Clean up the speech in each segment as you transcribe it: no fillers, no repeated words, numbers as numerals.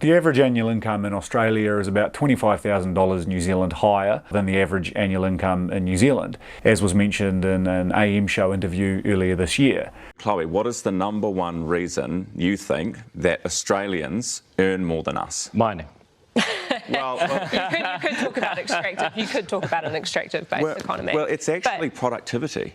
The average annual income in Australia is about $25,000 New Zealand higher than the average annual income in New Zealand, as was mentioned in an AM show interview earlier this year. Chloe, what is the number one reason you think that Australians earn more than us? Mining. Well, you could talk about extractive. You could talk about an extractive-based economy. Well, it's actually productivity.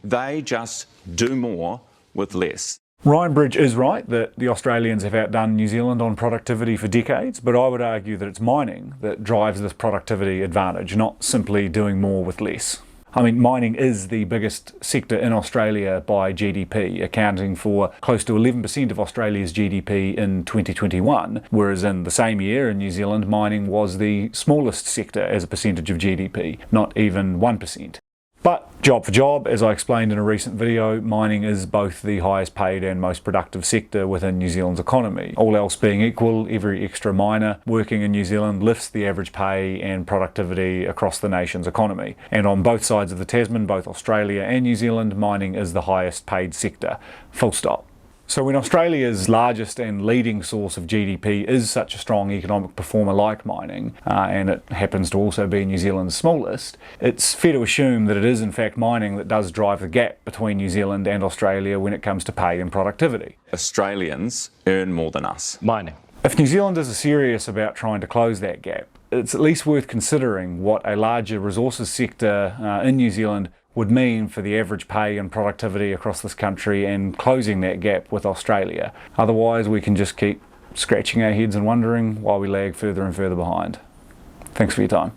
They just do more with less. Ryan Bridge is right that the Australians have outdone New Zealand on productivity for decades, but I would argue that it's mining that drives this productivity advantage, not simply doing more with less. I mean, mining is the biggest sector in Australia by GDP, accounting for close to 11% of Australia's GDP in 2021, whereas in the same year in New Zealand, mining was the smallest sector as a percentage of GDP, not even 1%. But job for job, as I explained in a recent video, mining is both the highest paid and most productive sector within New Zealand's economy. All else being equal, every extra miner working in New Zealand lifts the average pay and productivity across the nation's economy. And on both sides of the Tasman, both Australia and New Zealand, mining is the highest paid sector. Full stop. So when Australia's largest and leading source of GDP is such a strong economic performer like mining, and it happens to also be New Zealand's smallest, it's fair to assume that it is in fact mining that does drive the gap between New Zealand and Australia when it comes to pay and productivity. Australians earn more than us. Mining. If New Zealanders are serious about trying to close that gap, it's at least worth considering what a larger resources sector in New Zealand would mean for the average pay and productivity across this country and closing that gap with Australia. Otherwise, we can just keep scratching our heads and wondering why we lag further and further behind. Thanks for your time.